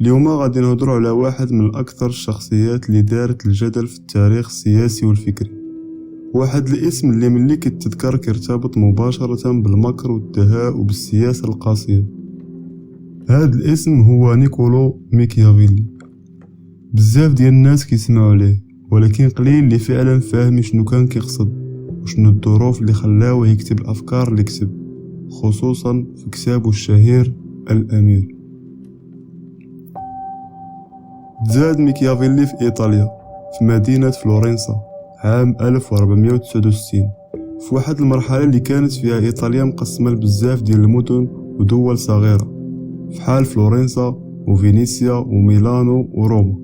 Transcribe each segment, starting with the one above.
اليوم غادي نهضروا على واحد من أكثر الشخصيات اللي دارت الجدل في التاريخ السياسي والفكري. واحد الاسم اللي ملي كتذكر كيرتبط مباشرة بالمكر والدهاء وبالسياسة القاسية. هذا الاسم هو نيكولو ميكيافيلي. بزاف ديال الناس كيسمعوا عليه، ولكن قليل اللي فعلا فاهم شنو كان كيقصد وشنو الظروف اللي خلاوه يكتب الأفكار اللي كتب، خصوصا في كتابه الشهير الأمير. تزاد ميكيافيلي في إيطاليا في مدينة فلورنسا عام 1469، في واحد المرحلة اللي كانت فيها إيطاليا مقسمة لبزاف ديال المدن ودول صغيرة فحال فلورنسا وفينيسيا وميلانو وروما،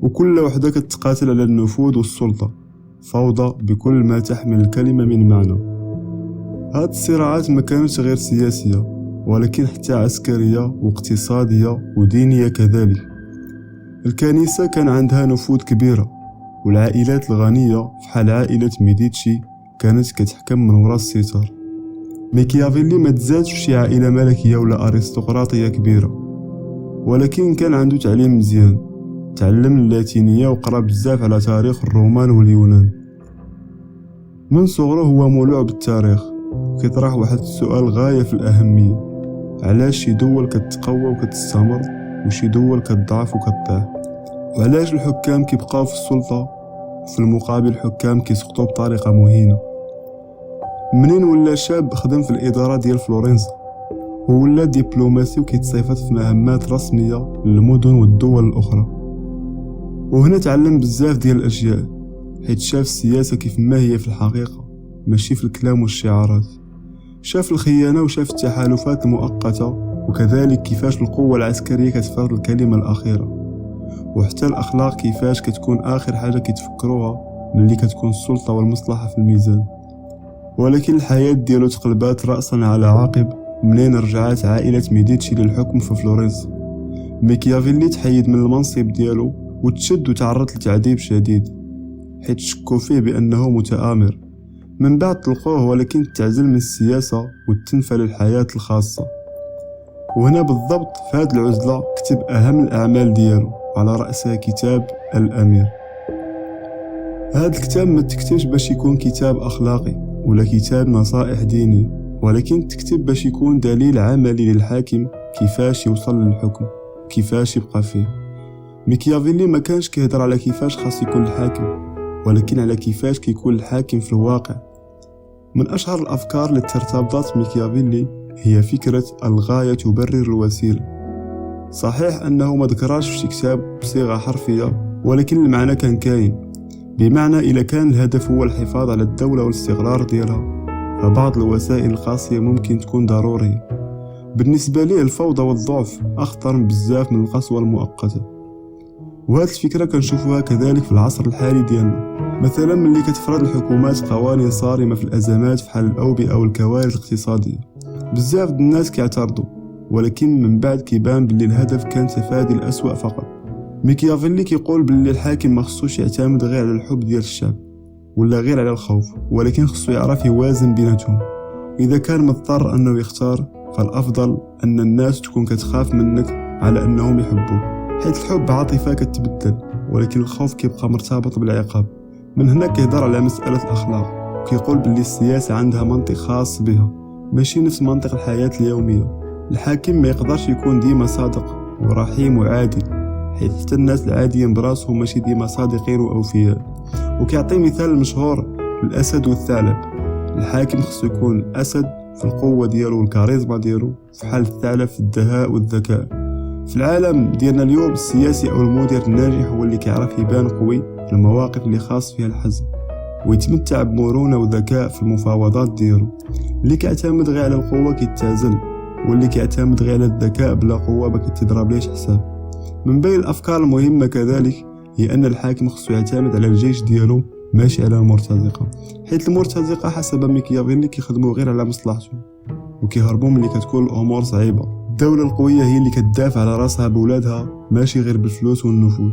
وكل وحدة كتقاتل على النفوذ والسلطة، فوضى بكل ما تحمل الكلمة من معنى. هاد الصراعات ما كانتش غير سياسية، ولكن حتى عسكرية واقتصادية ودينية كذلك. الكنيسة كان عندها نفوذ كبيرة، والعائلات الغنية فحال عائلة ميديتشي كانت كتحكم من وراء الستار. ميكيافيلي ما تزادش شي عائلة ملكية ولا أرستقراطية كبيرة، ولكن كان عنده تعليم مزيان، تعلم اللاتينية وقرأ بزاف على تاريخ الرومان واليونان. من صغره هو مولوع بالتاريخ، وكيطرح واحد السؤال غاية في الأهمية: علاش شي دول كتقوى وكتستمر وشي دول كتضعف وكتطيح؟ وعلاش الحكام كيبقاو في السلطة وفي المقابل الحكام كيسقطوا بطريقة مهينة؟ منين ولا شاب خدم في الإدارة ديال فلورنسا، وولا دبلوماسي وكيتصيفط في مهمات رسمية للمدن والدول الأخرى. وهنا تعلم بزاف ديال الأشياء، حيت شاف السياسة كيف ما هي في الحقيقة، ماشي في الكلام والشعارات. شاف الخيانة وشاف التحالفات المؤقتة، وكذلك كيفاش القوة العسكرية كتفرض الكلمة الأخيرة، وحتى الأخلاق كيفاش كتكون آخر حاجة كيتفكروها ملي كتكون السلطة والمصلحة في الميزان. ولكن الحياة ديالو تقلبات رأسا على عقب منين رجعت عائلة ميديتشي للحكم في فلورنسا. ميكيافيلي تحيد من المنصب ديالو وتشد وتعرض لتعذيب شديد، حيت شكوا فيه بأنه متآمر. من بعد طلقوه، ولكن تعزل من السياسة وتنفى للحياة الخاصة. وهنا بالضبط في هذه العزلة كتب أهم الأعمال ديالو، على رأسها كتاب الأمير. هذا الكتاب ما تكتبش باش يكون كتاب أخلاقي ولا كتاب نصائح ديني، ولكن تكتب باش يكون دليل عملي للحاكم كيفاش يوصل للحكم، كيفاش يبقى فيه. ميكيافيلي ما كانش كيهضر على كيفاش خاص يكون الحاكم، ولكن على كيفاش كيكون الحاكم في الواقع. من أشهر الأفكار اللي ترتبطت ميكيافيلي هي فكرة الغاية تبرر الوسيلة. صحيح أنه ما ذكراش في شي كتاب بصيغة حرفية، ولكن المعنى كان كاين. بمعنى إذا كان الهدف هو الحفاظ على الدولة والاستقرار ديالها، فبعض الوسائل القاسية ممكن تكون ضرورية. بالنسبة لي الفوضى والضعف أخطر بزاف من القسوة المؤقتة، وهذه الفكرة كنشوفوها كذلك في العصر الحالي ديالنا. مثلا ملي كتفرض الحكومات قوانين صارمة في الأزمات فحال الأوبئة والكوارث الاقتصادية، بزاف الناس كيعترضوا، ولكن من بعد كيبان باللي الهدف كان تفادي الأسوأ فقط. ميكيافيلي كيقول باللي الحاكم ما خصوش يعتمد غير على الحب ديال الشعب ولا غير على الخوف، ولكن خصو يعرف يوازن بيناتهم. إذا كان مضطر أنه يختار، فالأفضل أن الناس تكون كتخاف منك على أنهم يحبوك، حيث الحب عاطفة كتبدل، ولكن الخوف كيبقى مرتبط بالعقاب. من هنا كيهضر على مسألة الأخلاق، وكيقول باللي السياسة عندها منطق خاص بها، ماشي نفس منطق الحياة اليومية. الحاكم ما يقدرش يكون ديما صادق ورحيم وعادل، حيث حتى الناس العاديين براسهم ماشي ديما صادقين وأوفياء. وكيعطي مثال مشهور الأسد والثعلب. الحاكم خصو يكون أسد في القوة ديالو والكاريزما ديالو، في حال الثعلب في الدهاء والذكاء. في العالم ديالنا اليوم السياسي أو المدير الناجح هو اللي كيعرف يبان قوي في المواقف اللي خاص فيها الحزم، ويتمتع بمرونة وذكاء في المفاوضات ديالو. اللي كيعتمد غير على القوة كيتعزل، واللي كيعتمد غير على الذكاء بلا قوة ما كيتضرب ليش حساب. من بين الأفكار المهمة كذلك هي أن الحاكم خصو يعتمد على الجيش ديالو ماشي على المرتزقة، حيث المرتزقة حسب ميكيافيلي كيخدموا غير على مصلحتهم وكيهربوا ملي كتكون الأمور صعيبة. الدولة القوية هي اللي كتدافع على راسها بولادها، ماشي غير بالفلوس والنفوذ.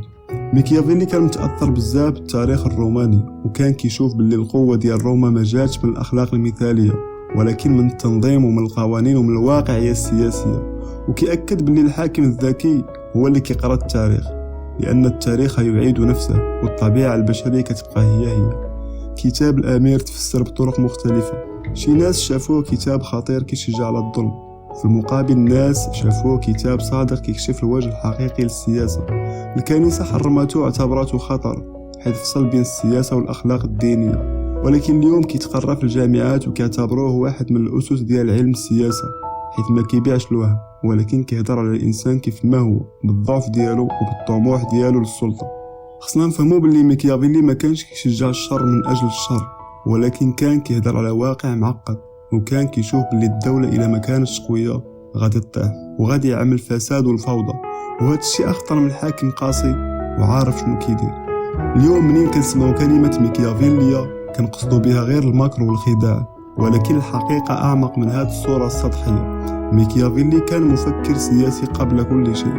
ميكيافيلي كان متأثر بزاف بالتاريخ الروماني، وكان كيشوف باللي القوة ديال روما ما جاتش من الأخلاق المثالية، ولكن من التنظيم ومن القوانين ومن الواقعية السياسية. وكيأكد باللي الحاكم الذكي هو اللي كيقرا التاريخ، لأن التاريخ يعيد نفسه والطبيعة البشرية كتبقى هي. كتاب الأمير تفسر بطرق مختلفة. شي ناس شافوه كتاب خطير كيشجع على الظلم، في المقابل الناس شافوه كتاب صادق كيكشف الوجه الحقيقي للسياسة. الكنيسة حرمته واعتبرته خطر حيث فصل بين السياسة والأخلاق الدينية، ولكن اليوم كيتقرا في الجامعات وكيعتبروه واحد من الأسس ديال علم السياسة، حيث ما كيبيعش الوهم ولكن كيهضر على الإنسان كيف ما هو بالضعف ديالو وبالطموح ديالو للسلطة. خصنا نفهمو باللي ميكيافيلي ما كانش كيشجع الشر من أجل الشر، ولكن كان كيهضر على واقع معقد، وكان كيشوف باللي الدولة إلا ما كانتش قوية غادي تطيح وغادي يعمل فساد والفوضى، وهذا الشيء أخطر من حاكم قاسي وعارف شنو كيدير. اليوم منين كنسمعو كلمة ميكيافيلية كنقصدو بها غير الماكر والخداع، ولكن الحقيقة أعمق من هذه الصورة السطحية. ميكيافيلي كان مفكر سياسي قبل كل شيء،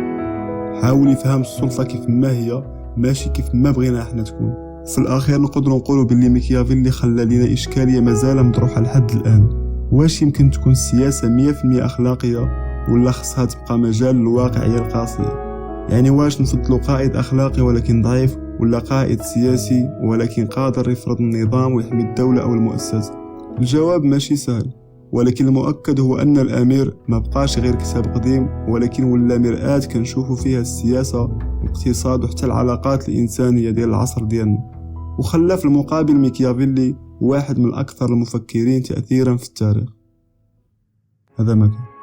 حاول يفهم السلطة كيف ما هي ماشي كيف ما بغينا احنا تكون. في الأخير نقدر نقولوا باللي ميكيافيلي خلى لنا إشكالية مازال مطروحة لحد الآن. واش يمكن تكون السياسة 100% أخلاقية ولا خصها تبقى مجال للواقعية القاسية؟ يعني واش نفضلوا قائد أخلاقي ولكن ضعيف، ولا قائد سياسي ولكن قادر يفرض النظام ويحمي الدولة أو المؤسسة؟ الجواب ماشي سهل، ولكن المؤكد هو أن الأمير ما بقاش غير كتاب قديم، ولكن ولا مرآة كنشوفوا فيها السياسة والاقتصاد وحتى العلاقات الإنسانية ديال العصر ديالنا. وخلى في المقابل ميكيافيلي واحد من أكثر المفكرين تأثيرا في التاريخ. هذا ما كان.